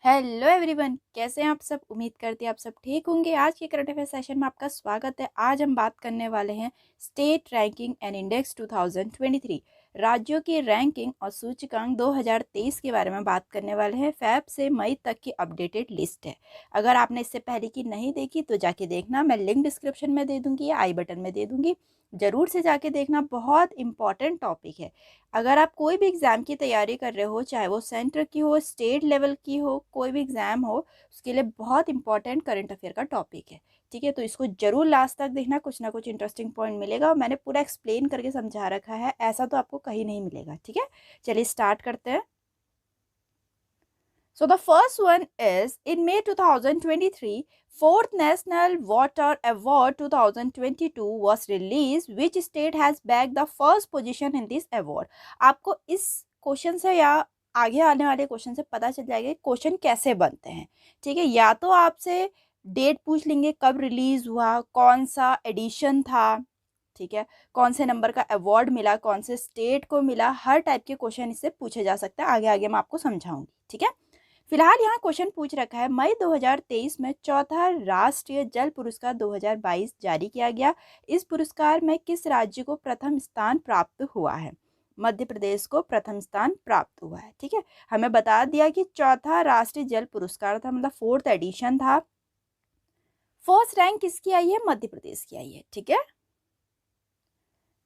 Hello everyone, कैसे हैं आप सब। उम्मीद करती हैं आप सब ठीक होंगे। आज के करंट अफेयर सेशन में आपका स्वागत है। आज हम बात करने वाले हैं स्टेट रैंकिंग एंड इंडेक्स 2023, राज्यों की रैंकिंग और सूचकांक 2023 के बारे में बात करने वाले हैं। फेब से मई तक की अपडेटेड लिस्ट है। अगर आपने इससे पहले की नहीं देखी तो जाके देखना, मैं लिंक डिस्क्रिप्शन में दे दूंगी या आई बटन में दे दूंगी, जरूर से जाके देखना। बहुत इंपॉर्टेंट टॉपिक है। अगर आप कोई भी एग्ज़ाम की तैयारी कर रहे हो, चाहे वो सेंटर की हो, स्टेट लेवल की हो, कोई भी एग्ज़ाम हो, उसके लिए बहुत इंपॉर्टेंट करंट अफेयर का टॉपिक है। ठीक है, तो इसको जरूर लास्ट तक देखना, कुछ ना कुछ इंटरेस्टिंग पॉइंट मिलेगा और मैंने पूरा एक्सप्लेन करके समझा रखा है, ऐसा तो आपको कहीं नहीं मिलेगा। ठीक है, चलिए स्टार्ट करते हैं। So the first one is in May 2023, fourth National Water Award 2022 was released. Which state has bagged the first position in this award? आपको इस क्वेश्चन से या आगे आने वाले क्वेश्चन से पता चल जाएगा क्वेश्चन कैसे बनते हैं। ठीक है, या तो आपसे डेट पूछ लेंगे, कब रिलीज हुआ, कौन सा एडिशन था, ठीक है, कौन से नंबर का अवार्ड मिला, कौन से स्टेट को मिला। हर टाइप के क्वेश्चन इससे पूछे जा सकते हैं। आगे आगे मैं आपको समझाऊंगी। ठीक है, फिलहाल यहाँ क्वेश्चन पूछ रखा है, मई 2023 में चौथा राष्ट्रीय जल पुरस्कार 2022 जारी किया गया। इस पुरस्कार में किस राज्य को प्रथम स्थान प्राप्त हुआ है? मध्य प्रदेश को प्रथम स्थान प्राप्त हुआ है। ठीक है, हमें बता दिया कि चौथा राष्ट्रीय जल पुरस्कार था, मतलब फोर्थ एडिशन था। फर्स्ट रैंक किसकी आई है? मध्य प्रदेश की आई है। ठीक है,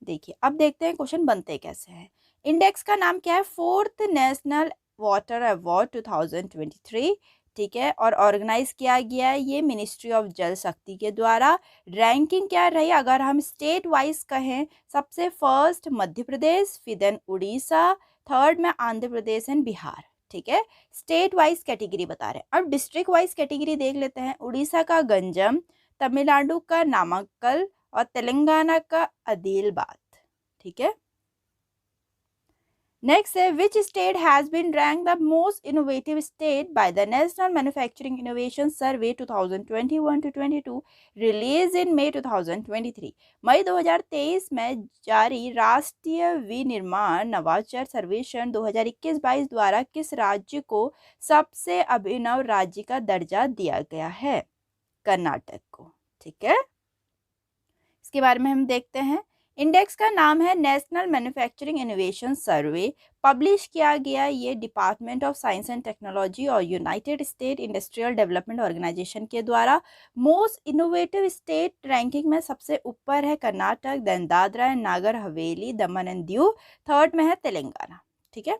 देखिए अब देखते हैं क्वेश्चन बनते कैसे हैं। इंडेक्स का नाम क्या है? Fourth national water award 2023। ठीक है, और ऑर्गेनाइज किया गया है ये मिनिस्ट्री ऑफ जल शक्ति के द्वारा। रैंकिंग क्या रही? अगर हम स्टेट वाइज कहें, सबसे फर्स्ट मध्य प्रदेश, फिर देन उड़ीसा, थर्ड में आंध्र प्रदेश एंड बिहार। ठीक है, स्टेट वाइज कैटेगरी बता रहे हैं। अब डिस्ट्रिक्ट वाइज कैटेगरी देख लेते हैं। उड़ीसा का गंजम, तमिलनाडु का नामक्कल और तेलंगाना का आदिलाबाद। ठीक है, नेक्स्ट है which state has been rank the most innovative state by the national manufacturing innovation survey 2021-22 release in May 2023। मई 2023 में जारी राष्ट्रीय विनिर्माण नवाचार सर्वेक्षण 2021-22 द्वारा किस राज्य को सबसे अभिनव राज्य का दर्जा दिया गया है? कर्नाटक को। ठीक है, इसके बारे में हम देखते हैं। इंडेक्स का नाम है national manufacturing innovation survey. Publish किया गया ये department of science and technology और united state industrial development organization के द्वारा। मोस्ट इनोवेटिव स्टेट रैंकिंग में सबसे ऊपर है Karnataka, then Dadra and Nagar Haveli, Daman and Diu, third में है तेलंगाना। ठीक है,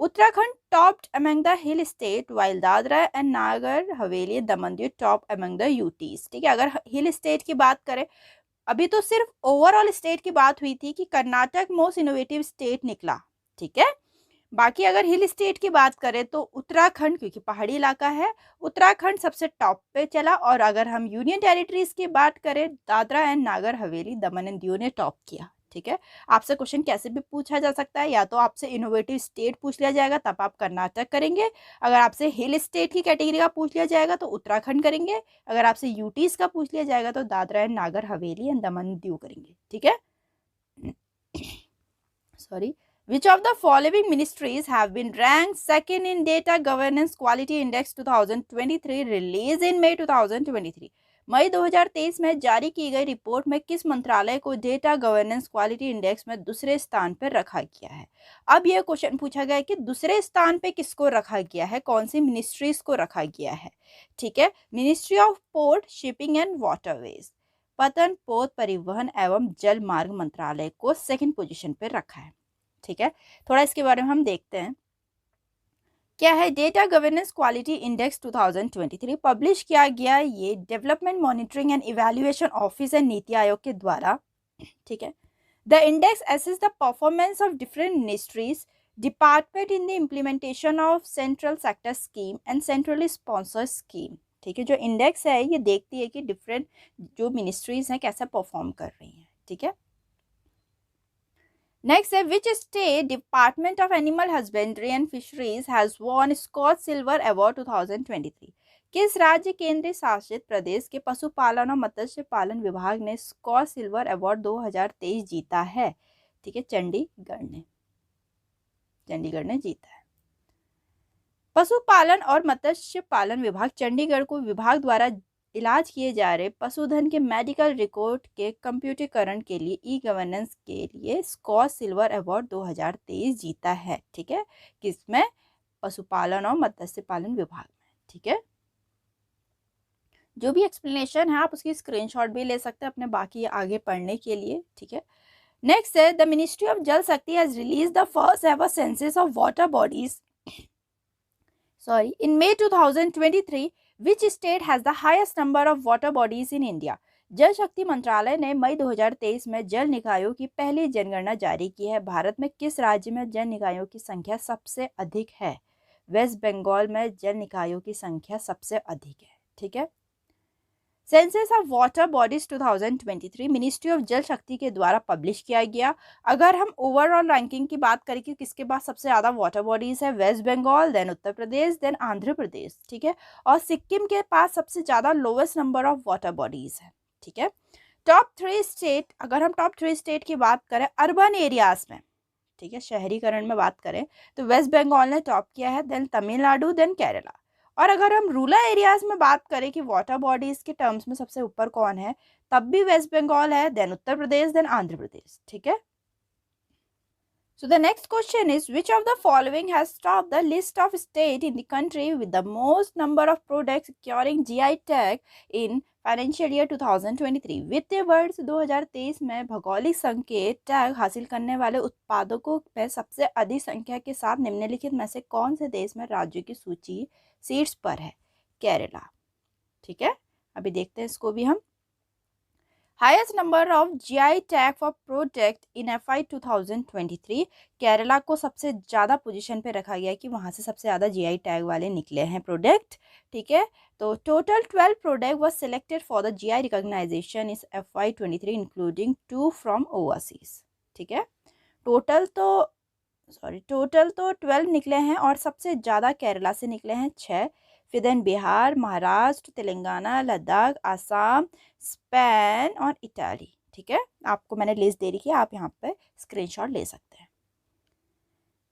Uttarakhand topped among the hill state while Dadra and Nagar Haveli, Daman Diu top among the UTs. ठीक है, अगर हिल स्टेट की बात करें, अभी तो सिर्फ ओवरऑल स्टेट की बात हुई थी कि कर्नाटक मोस्ट इनोवेटिव स्टेट निकला। ठीक है, बाकी अगर हिल स्टेट की बात करें तो उत्तराखंड, क्योंकि पहाड़ी इलाका है, उत्तराखंड सबसे टॉप पे चला। और अगर हम यूनियन टेरिटरीज की बात करें, Dadra and Nagar Haveli, Daman and Diu ने टॉप किया। ठीक है, आपसे क्वेश्चन कैसे भी पूछा जा सकता है, या तो आपसे इनोवेटिव स्टेट पूछ लिया जाएगा तब आप कर्नाटक करेंगे, अगर आपसे हिल स्टेट की कैटेगरी का पूछ लिया जाएगा तो उत्तराखंड करेंगे, अगर आपसे यूटीज का पूछ लिया जाएगा तो दादरा एंड नागर हवेली एंड दमन दीव करेंगे। ठीक है, sorry, which of the following ministries have been ranked second in data governance quality index 2023 released in May 2023? मई 2023 में जारी की गई रिपोर्ट में किस मंत्रालय को डेटा गवर्नेंस क्वालिटी इंडेक्स में दूसरे स्थान पर रखा गया है? अब यह क्वेश्चन पूछा गया है कि दूसरे स्थान पे किसको रखा गया है, कौन सी मिनिस्ट्रीज को रखा गया है? ठीक है, ministry of port, shipping and waterways, पतन, पोत, परिवहन एवं जल मार्ग मंत्रालय को सेकंड पोजीशन पर रखा है। ठीक है, थोड़ा इसके बारे में हम देखते हैं। क्या है data governance quality index 2023? Publish किया गया ये development monitoring and evaluation office and NITI Aayog के द्वारा। ठीक है, the index assess the performance of different ministries department in the implementation of central sector scheme and centrally sponsored scheme. ठीक है, जो इंडेक्स है ये देखती है कि डिफरेंट जो मिनिस्ट्रीज हैं कैसा परफॉर्म कर रही हैं। ठीक है, नेक्स्ट है which state department of animal husbandry and fisheries has won Skoch silver award 2023? किस राज्य केंद्रीय शासित प्रदेश के पशुपालन और मत्स्य पालन विभाग ने स्कॉच सिल्वर अवार्ड 2023 जीता है? ठीक है, चंडीगढ़ ने जीता है। पशुपालन और मत्स्य पालन विभाग चंडीगढ़ को विभाग द्वारा इलाज किए जा रहे पशुधन के मेडिकल रिकॉर्ड के कंप्यूटरीकरण के लिए ई गवर्नेंस के लिए स्कॉच सिल्वर अवार्ड 2023 जीता है। ठीक है, किसमें? पशुपालन और मत्स्य पालन विभाग में। ठीक है, जो भी एक्सप्लेनेशन है आप उसकी स्क्रीनशॉट भी ले सकते हैं अपने बाकी आगे पढ़ने के लिए। ठीक है, नेक्स्ट है द मिनिस्ट्री ऑफ जल शक्ति has release the first ever census of water bodies in May 2023, which state has the highest number of water bodies in India? जल शक्ति मंत्रालय ने मई 2023 में जल निकायों की पहली जनगणना जारी की है। भारत में किस राज्य में जल निकायों की संख्या सबसे अधिक है? वेस्ट बंगाल में जल निकायों की संख्या सबसे अधिक है। ठीक है, census of water bodies 2023 ministry of जल शक्ति के द्वारा पब्लिश किया गया। अगर हम ओवरऑल रैंकिंग की बात करें कि किसके पास सबसे ज़्यादा वाटर बॉडीज है, waste Bengal, then Uttar Pradesh, then Andhra Pradesh. ठीक है, और सिक्किम के पास सबसे ज़्यादा lowest number of water bodies है। ठीक है, टॉप 3 स्टेट, अगर हम टॉप 3 स्टेट की बात करें अर्बन एरियाज में, ठीक है, शहरीकरण में बात करें तो वेस्ट बंगाल ने टॉप किया है, देन तमिलनाडु, देन केरला। और अगर हम रूरल एरियाज में बात करें कि वाटर बॉडीज के टर्म्स में सबसे ऊपर कौन है, तब भी वेस्ट बंगाल है, देन उत्तर प्रदेश, देन आंध्र प्रदेश। ठीक है, so the next question is which of the following has topped the list of state in the country with the most number of products securing GI tag in financial year 2023? वित्तीय वर्ष 2023 में भौगोलिक संकेत tag हासिल करने वाले उत्पादकों में सबसे अधिक संख्या के साथ निम्नलिखित में से कौन से देश में राज्यों की सूची शीर्ष पर है? केरला। ठीक है, अभी देखते हैं इसको भी हम। Highest number of GI tag for product in FY 2023, Kerala को सबसे ज़्यादा पोजीशन पे रखा गया है कि वहाँ से सबसे ज़्यादा जीआई टैग वाले निकले हैं प्रोडक्ट। ठीक है, तो total 12 product was selected for the GI recognization इस FY 23 इंक्लूडिंग 2 फ्रॉम ओवरसीज। ठीक है, टोटल तो 12 निकले हैं और सबसे ज़्यादा केरला से निकले हैं 6, फिर देन बिहार, महाराष्ट्र, तेलंगाना, लद्दाख, आसाम, स्पेन और इटाली। ठीक है, आपको मैंने लिस्ट दे रखी है, आप यहाँ पे स्क्रीनशॉट ले सकते हैं।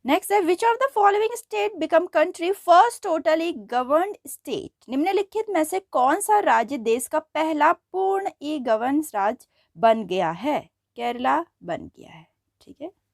नेक्स्ट है विच of the following state become country first totally governed state? निम्नलिखित में से कौन सा राज्य देश का पहला पूर्ण ई गवर्न राज्य बन गया है? केरला बन गया है। ठीक है,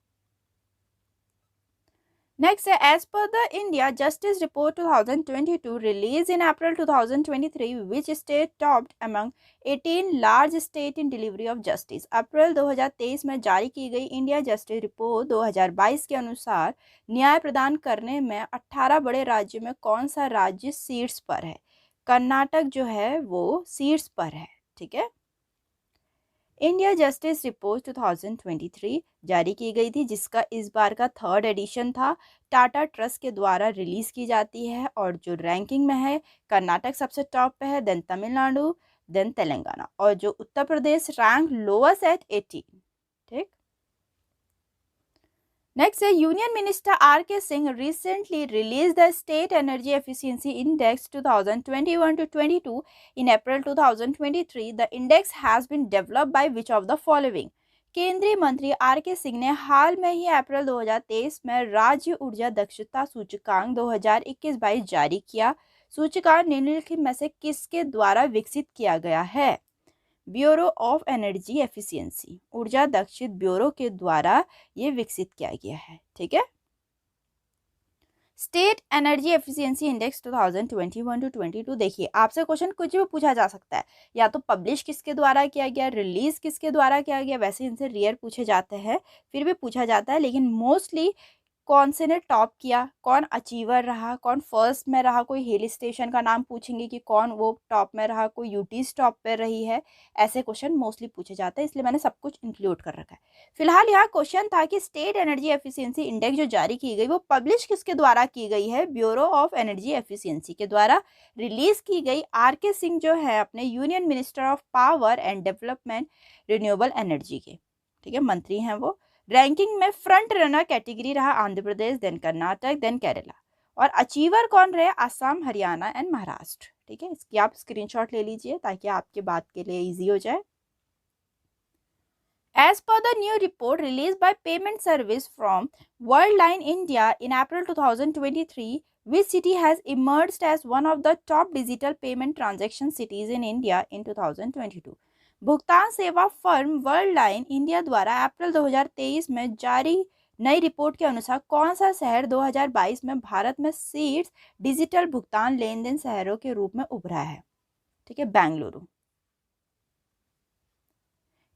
नेक्स्ट है एज पर the India justice report 2022 release in April 2023 which state topped among 18 large state in delivery of justice? अप्रैल 2023 में जारी की गई इंडिया जस्टिस रिपोर्ट 2022 के अनुसार न्याय प्रदान करने में 18 बड़े राज्यों में कौन सा राज्य शीर्ष पर है? कर्नाटक जो है वो शीर्ष पर है। ठीक है, इंडिया जस्टिस रिपोर्ट 2023 जारी की गई थी जिसका इस बार का 3rd एडिशन था। टाटा ट्रस्ट के द्वारा रिलीज की जाती है और जो रैंकिंग में है कर्नाटक सबसे टॉप पे है, देन तमिलनाडु, देन तेलंगाना, और जो उत्तर प्रदेश रैंक लोअर्स्ट एट 18। ठीक, नेक्स्ट है union minister RK Singh recently released the State Energy Efficiency Index 2021 to 22 in April 2023. The index has been developed by which of the following? केंद्रीय मंत्री RK सिंह ने हाल में ही अप्रैल 2023 में राज्य ऊर्जा दक्षता सूचकांक 2021-22 जारी किया। सूचकांक निम्नलिखित में से किसके द्वारा विकसित किया गया है? ब्यूरो ऑफ एनर्जी एफिशिएंसी, ऊर्जा दक्षित ब्यूरो के द्वारा ये विकसित किया गया है। ठीक है, state energy efficiency index 2021 to 22। देखिए आपसे क्वेश्चन कुछ भी पूछा जा सकता है, या तो पब्लिश किसके द्वारा किया गया, रिलीज किसके द्वारा किया गया, वैसे इनसे रेयर पूछे जाते हैं, फिर भी पूछा जाता है, लेकिन मोस्टली कौन से ने टॉप किया, कौन अचीवर रहा, कौन फर्स्ट में रहा, कोई हिल स्टेशन का नाम पूछेंगे कि कौन वो टॉप में रहा, कोई यूटीज टॉप पे रही है, ऐसे क्वेश्चन मोस्टली पूछे जाते हैं, इसलिए मैंने सब कुछ इंक्लूड कर रखा है। फिलहाल यहाँ क्वेश्चन था कि स्टेट एनर्जी एफिशिएंसी इंडेक्स जो जारी की गई वो पब्लिश किसके द्वारा की गई है? ब्यूरो ऑफ एनर्जी एफिशिएंसी के द्वारा रिलीज की गई। RK सिंह जो है अपने union minister of power and development renewable energy के, ठीक है, मंत्री हैं वो। रैंकिंग में फ्रंट रनर कैटेगरी रहा आंध्र प्रदेश, देन कर्नाटक, देन केरला, और अचीवर कौन रहे? असम, हरियाणा एंड महाराष्ट्र। ठीक है, इसकी आप स्क्रीनशॉट ले लीजिए ताकि आपके बात के लिए इजी हो जाए। As per the new report released by Payment Service from Worldline India in April 2023, Which city has emerged as one of the top digital payment transaction cities in India in 2022? भुगतान सेवा firm world line India द्वारा अप्रैल 2023 में जारी नई report के अनुसार कौन सा शहर 2022 में भारत में शीर्ष डिजिटल भुगतान लेन देन शहरों के रूप में उभरा है? ठीक है, बेंगलुरु।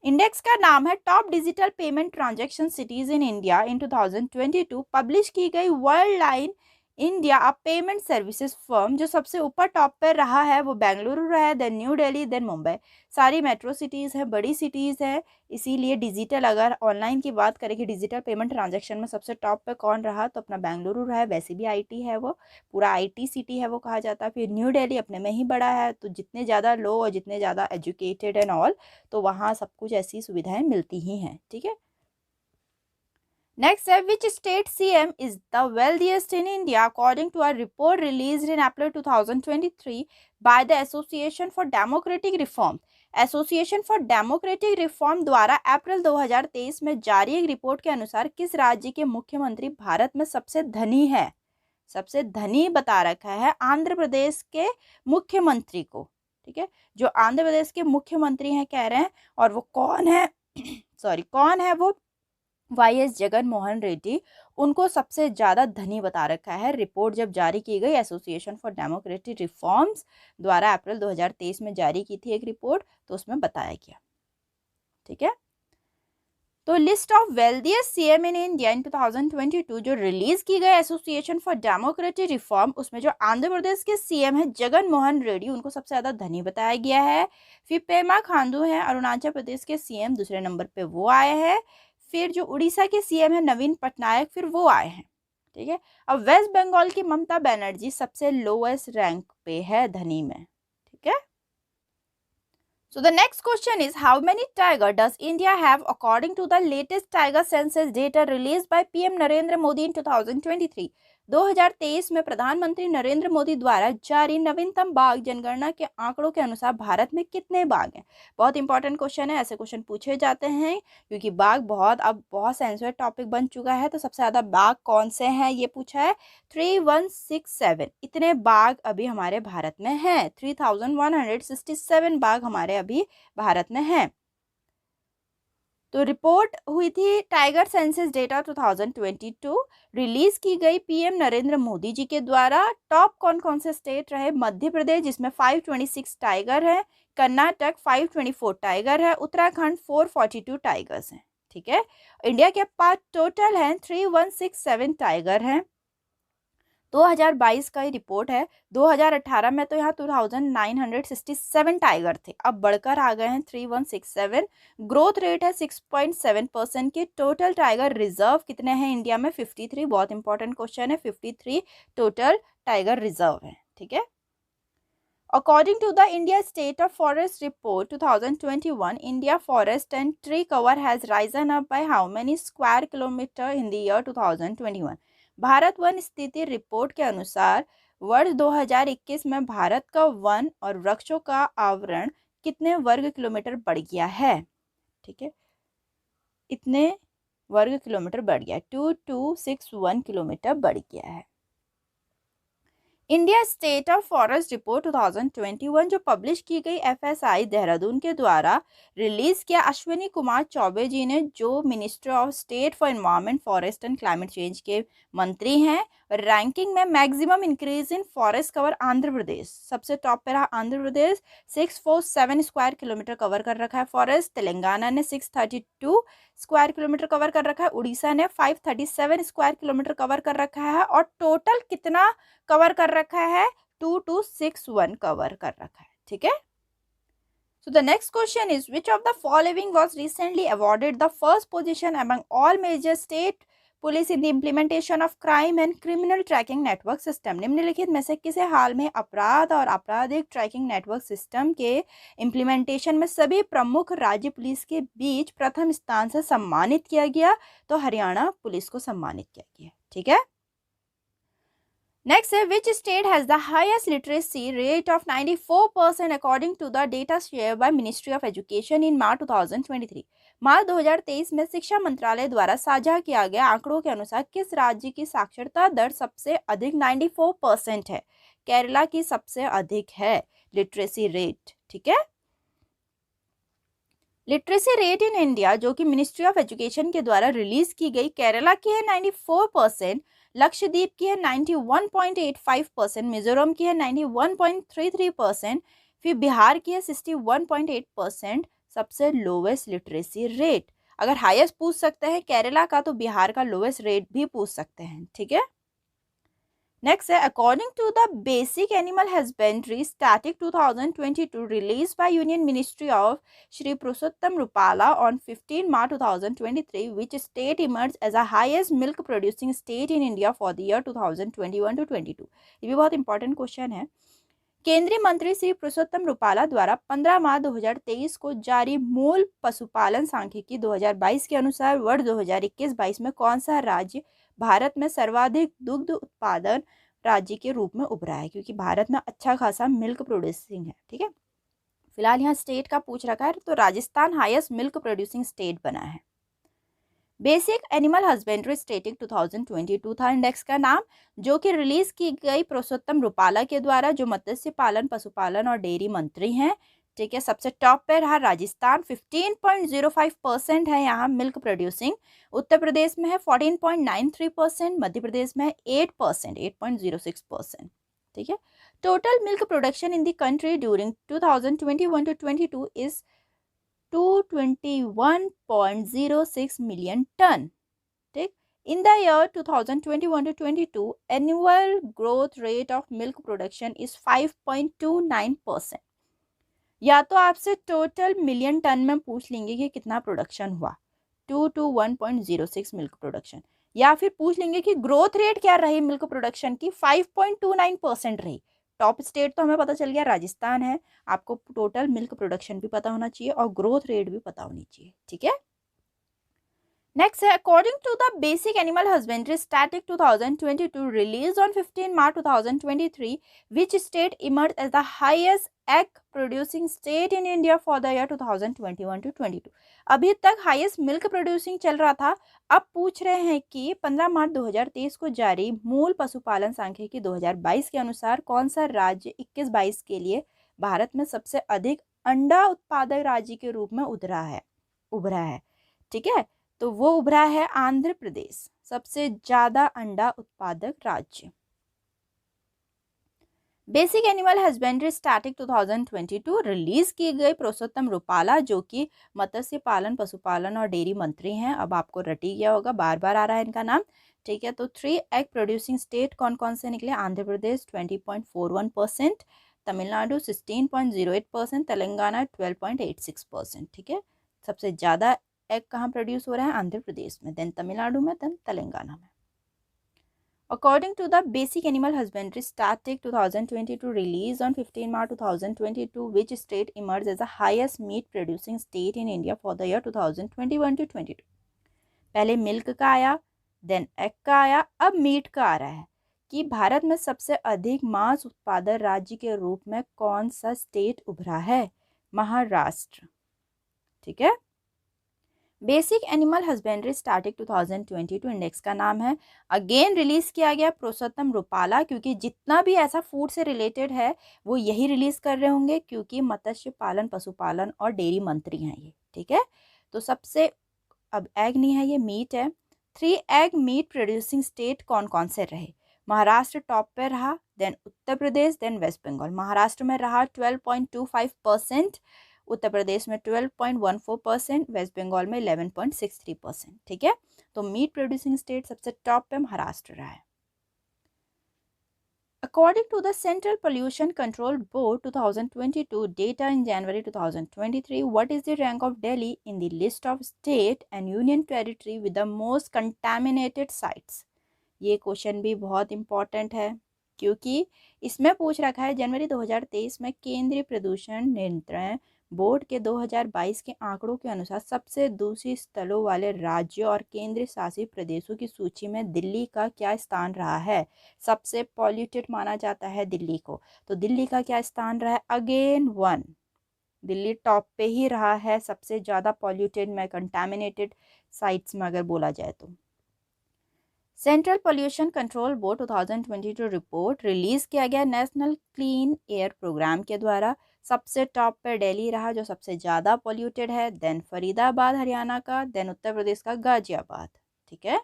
इंडेक्स का नाम है top digital payment transaction cities in India in 2022। Publish की गई वर्ल्ड लाइन इंडिया अ पेमेंट सर्विसेज फर्म। जो सबसे ऊपर टॉप पर रहा है वो बेंगलुरु रहा है, देन न्यू दिल्ली, देन मुंबई। सारी मेट्रो सिटीज़ है, बड़ी सिटीज़ है, इसीलिए डिजिटल अगर ऑनलाइन की बात करें कि डिजिटल पेमेंट ट्रांजैक्शन में सबसे टॉप पे कौन रहा तो अपना बेंगलुरु रहा है। वैसे भी आईटी है, वो पूरा आईटी सिटी है वो कहा जाता है। फिर न्यू दिल्ली अपने में ही बड़ा है, तो जितने ज़्यादा लो और जितने ज़्यादा एजुकेटेड एंड ऑल, तो वहाँ सब कुछ ऐसी सुविधाएं मिलती ही हैं। ठीक है, नेक्स्ट है which state CM is the wealthiest in India according to a report released in April 2023 by the association for democratic reform. Association for democratic reform द्वारा अप्रैल 2023 में जारी एक रिपोर्ट के अनुसार किस राज्य के मुख्यमंत्री भारत में सबसे धनी है? सबसे धनी बता रखा है आंध्र प्रदेश के मुख्यमंत्री को। ठीक है, जो आंध्र प्रदेश के मुख्यमंत्री हैं कह रहे हैं, और वो कौन है कौन है वो? वाईएस जगन मोहन रेड्डी। उनको सबसे ज़्यादा धनी बता रखा है। रिपोर्ट जब जारी की गई एसोसिएशन फॉर डेमोक्रेटिक रिफॉर्म्स द्वारा अप्रैल 2023 में जारी की थी एक रिपोर्ट, तो उसमें बताया गया। ठीक है, तो list of wealthiest CM in India in 2022 जो रिलीज की गई एसोसिएशन फॉर डेमोक्रेटिक रिफॉर्म, उसमें जो आंध्र प्रदेश के सीएम है जगन मोहन रेड्डी, उनको सबसे ज़्यादा धनी बताया गया है। फिर पेमा खांडू हैं अरुणाचल प्रदेश के सीएम, दूसरे नंबर पे वो आए हैं। फिर जो उड़ीसा के सीएम है नवीन पटनायक, फिर वो आए हैं। ठीक है, अब वेस्ट बंगाल की ममता बनर्जी सबसे लोएस्ट रैंक पे है धनी में। ठीक है, so the next question is how many tiger does India have according to the latest tiger census data released by PM Narendra Modi in 2023? 2023 में प्रधानमंत्री नरेंद्र मोदी द्वारा जारी नवीनतम बाघ जनगणना के आंकड़ों के अनुसार भारत में कितने बाघ हैं? बहुत इंपॉर्टेंट क्वेश्चन है, ऐसे क्वेश्चन पूछे जाते हैं क्योंकि बाघ अब बहुत सेंसिटिव टॉपिक बन चुका है। तो सबसे ज़्यादा बाघ कौन से हैं ये पूछा है, 3167 इतने बाघ अभी हमारे भारत में हैं। 3167 बाघ हमारे अभी भारत में हैं। तो रिपोर्ट हुई थी टाइगर सेंसस डेटा 2022, रिलीज की गई पीएम नरेंद्र मोदी जी के द्वारा। टॉप कौन कौन से स्टेट रहे? मध्य प्रदेश जिसमें 526 टाइगर है, कर्नाटक 524 टाइगर है, उत्तराखंड 442 टाइगर्स हैं। ठीक है, इंडिया के पास टोटल हैं 3167 टाइगर हैं। 2022 का ही रिपोर्ट है। 2018 में तो यहाँ 2967 टाइगर थे, अब बढ़कर आ गए हैं 3167। ग्रोथ रेट है 6.7% की। टोटल टाइगर रिजर्व कितने हैं इंडिया में? 53। बहुत इंपॉर्टेंट क्वेश्चन है, 53 टोटल टाइगर रिजर्व है। ठीक है, According to the India State of Forest Report 2021, India forest and tree cover has risen up by how many square kilometer in the year 2021? Bharat one स्थिति report के अनुसार वर्ष 2021 में भारत का वन और वृक्षों का आवरण कितने वर्ग किलोमीटर बढ़ गया है? ठीक है, इतने वर्ग किलोमीटर बढ़ गया, 2261 किलोमीटर बढ़ गया है। India state of forest report 2021 जो पब्लिश की गई एफएसआई देहरादून के द्वारा रिलीज किया अश्विनी कुमार चौबे जी ने, जो minister of state for environment forest and climate change के मंत्री हैं। रैंकिंग में maximum increase in forest cover Andhra Pradesh सबसे टॉप पे रहा। Andhra Pradesh 647 square kilometre cover कर रखा है फॉरेस्ट। तेलंगाना ने 632 स्क्वायर किलोमीटर कवर कर रखा है। उड़ीसा ने 537 स्क्वायर किलोमीटर कवर कर रखा है। और टोटल कितना कवर कर रखा है? 2261 कवर कर रखा है। ठीक है, so the next question is which of the following was recently awarded the first position among all major state police in the implementation of crime and criminal tracking network system? निम्नलिखित में से किसे हाल में अपराध और आपराधिक ट्रैकिंग नेटवर्क सिस्टम के implementation में सभी प्रमुख राज्य पुलिस के बीच प्रथम स्थान से सम्मानित किया गया? तो हरियाणा पुलिस को सम्मानित किया गया। ठीक है, नेक्स्ट है which state has the highest literacy rate of 94% according to the data share by ministry of education in March 2023? मार्च 2023 में शिक्षा मंत्रालय द्वारा साझा किया गया आंकड़ों के अनुसार किस राज्य की साक्षरता दर सबसे अधिक 94% है? केरला की सबसे अधिक है लिटरेसी रेट। ठीक है, लिटरेसी रेट इन इंडिया जो कि मिनिस्ट्री ऑफ एजुकेशन के द्वारा रिलीज की गई, केरला की है 94%, लक्षद्वीप की है 91.85%, मिजोरम की है 91.33%, फिर बिहार की है 61.8%, सबसे लोवेस्ट लिटरेसी रेट। अगर हाईएस्ट पूछ सकते हैं केरला का तो बिहार का लोवेस्ट रेट भी पूछ सकते हैं। ठीक है, नेक्स्ट है according to the basic animal husbandry static 2022 release by union ministry of Shri Purushottam Rupala on 15 March 2023 which state emerged as a highest milk producing state in India for the year 2021 to 22। ये भी बहुत इंपॉर्टेंट क्वेश्चन है। केंद्रीय मंत्री श्री पुरुषोत्तम रुपाला द्वारा 15 March 2023 को जारी मूल पशुपालन सांख्यिकी 2022 के अनुसार वर्ष 2021-22 में कौन सा राज्य भारत में सर्वाधिक दुग्ध उत्पादन राज्य के रूप में उभरा है? क्योंकि भारत में अच्छा खासा मिल्क प्रोड्यूसिंग है। ठीक है, फिलहाल यहाँ स्टेट का पूछ रखा है तो Rajasthan highest milk producing state बना है। बेसिक एनिमल हस्बेंड्री स्टैटिक 2022 था इंडेक्स का नाम, जो कि रिलीज की गई पुरुषोत्तम रुपाला के द्वारा, जो मत्स्य पालन पशुपालन और डेयरी मंत्री हैं। ठीक है, सबसे टॉप पे रहा राजस्थान 15.05% है यहाँ मिल्क प्रोड्यूसिंग, उत्तर प्रदेश में है 14.93%, मध्य प्रदेश में है 8%, 8.06%। ठीक है, total milk production in the country during 2021 to 22 is 221.06 million ton। ठीक, in the year 2021 to 22 annual growth rate of milk production is 5.29%। या तो आपसे टोटल मिलियन टन में पूछ लेंगे कि कितना प्रोडक्शन हुआ 221.06 मिल्क प्रोडक्शन, या फिर पूछ लेंगे कि ग्रोथ रेट क्या रही मिल्क प्रोडक्शन की, 5.29% रही। टॉप स्टेट तो हमें पता चल गया राजस्थान है, आपको टोटल मिल्क प्रोडक्शन भी पता होना चाहिए और ग्रोथ रेट भी पता होनी चाहिए। ठीक है, नेक्स्ट है according to the basic animal husbandry static 2022 release on 15 March 2023 which state emerge as the highest egg producing state in India for the year 2021 to 22। अभी तक हाईएस्ट मिल्क प्रोड्यूसिंग चल रहा था, अब पूछ रहे हैं कि 15 मार्च 2023 को जारी मूल पशुपालन सांख्यिकी 2022 के अनुसार कौन सा राज्य 21-22 के लिए भारत में सबसे अधिक अंडा उत्पादक राज्य के रूप में उभरा है। ठीक है, तो वो उभरा है आंध्र प्रदेश, सबसे ज्यादा अंडा उत्पादक राज्य। Basic animal husbandry static 2022 release की गई पुरुषोत्तम रुपाला, जो कि मत्स्य पालन पशुपालन और डेयरी मंत्री हैं। अब आपको रटी गया होगा, बार बार आ रहा है इनका नाम। ठीक है, तो 3 एग प्रोड्यूसिंग स्टेट कौन कौन से निकले? आंध्र प्रदेश 20.41%, तमिलनाडु 16.08%, तेलंगाना 12.86%। ठीक है, सबसे ज्यादा एग कहाँ प्रोड्यूस हो रहा है? आंध्र प्रदेश में, देन तमिलनाडु में, देन तेलंगाना में। According to the Basic Animal Husbandry Statistic 2022 released on 15 March 2022, which state emerged as the highest meat producing state in India for the year 2021 to 22? पहले मिल्क का आया, देन एग का आया, अब मीट का आ रहा है कि भारत में सबसे अधिक मांस उत्पादक राज्य के रूप में कौन सा स्टेट उभरा है? महाराष्ट्र। ठीक है, basic animal husbandry static 2022 index का नाम है, अगेन रिलीज किया गया पुरुषोत्तम रुपाला, क्योंकि जितना भी ऐसा फूड से रिलेटेड है वो यही रिलीज कर रहे होंगे, क्योंकि मत्स्य पालन पशुपालन और डेयरी मंत्री हैं ये। ठीक है, तो सबसे, अब एग नहीं है ये मीट है। 3 एग मीट प्रोड्यूसिंग स्टेट कौन कौन से रहे? महाराष्ट्र टॉप पे रहा, then Uttar Pradesh, then waste Bengal. Maharashtra में रहा 12.25%, उत्तर प्रदेश में 12.14%, वेस्ट बंगाल में 11.63%। ठीक है, तो मीट प्रोड्यूसिंग स्टेट सबसे टॉप पे महाराष्ट्र रहा है। According to the Central Pollution Control Board 2022 data in January 2023, what is the rank of Delhi in the list of state and union territory with the most contaminated sites? ये question भी बहुत important है, क्योंकि इसमें पूछ रखा है जनवरी 2023 में केंद्रीय प्रदूषण नियंत्रण बोर्ड के 2022 के आंकड़ों के अनुसार सबसे दूषित स्थलों वाले राज्यों और केंद्र शासित प्रदेशों की सूची में दिल्ली का क्या स्थान रहा है? सबसे पॉल्यूटेड माना जाता है दिल्ली को, तो दिल्ली का क्या स्थान रहा है? अगेन 1, दिल्ली टॉप पे ही रहा है सबसे ज़्यादा पॉल्यूटेड में, कंटामिनेटेड साइट्स में अगर बोला जाए तो। Central pollution control board 2022 report release किया गया नेशनल क्लीन एयर प्रोग्राम के द्वारा। सबसे टॉप पे दिल्ली रहा जो सबसे ज़्यादा पॉल्यूटेड है, देन फरीदाबाद हरियाणा का, देन उत्तर प्रदेश का गाजियाबाद। ठीक है,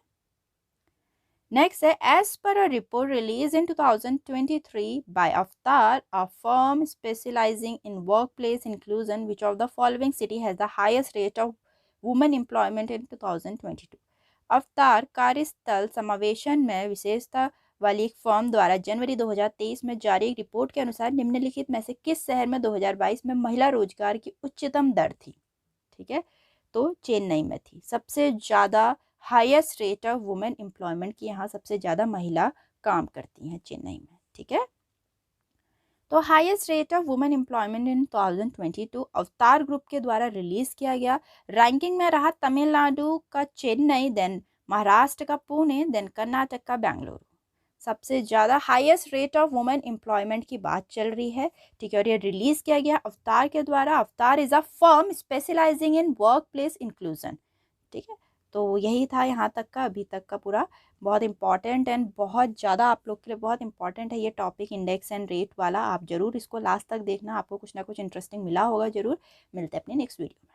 नेक्स्ट है एज पर a report release in 2023 by Avtar, a firm specialising in workplace inclusion, which of the following city has the highest rate of women employment in 2022। Avtar कार्यस्थल समावेशन में विशेषता वाली एक फर्म द्वारा जनवरी 2023 में जारी एक रिपोर्ट के अनुसार निम्नलिखित में से किस शहर में 2022 में महिला रोजगार की उच्चतम दर थी? ठीक है, तो चेन्नई में थी। सबसे ज़्यादा highest rate of women employment की यहाँ सबसे ज़्यादा महिला काम करती हैं चेन्नई में। ठीक है, तो highest rate of women employment in 2022 अवतार ग्रुप के द्वारा रिलीज किया गया। रैंकिंग में रहा तमिलनाडु का चेन्नई, देन महाराष्ट्र का पुणे, देन कर्नाटक का बेंगलुरु। सबसे ज़्यादा highest rate of women employment की बात चल रही है। ठीक है, और ये रिलीज किया गया अवतार के द्वारा। अवतार is a firm specialising in work place inclusion. ठीक है, तो यही था यहाँ तक का, अभी तक का पूरा। बहुत इंपॉर्टेंट एंड बहुत ज़्यादा आप लोग के लिए बहुत इंपॉर्टेंट है ये टॉपिक, इंडेक्स एंड रेट वाला। आप ज़रूर इसको लास्ट तक देखना, आपको कुछ ना कुछ इंटरेस्टिंग मिला होगा ज़रूर। मिलते हैं अपने नेक्स्ट वीडियो में।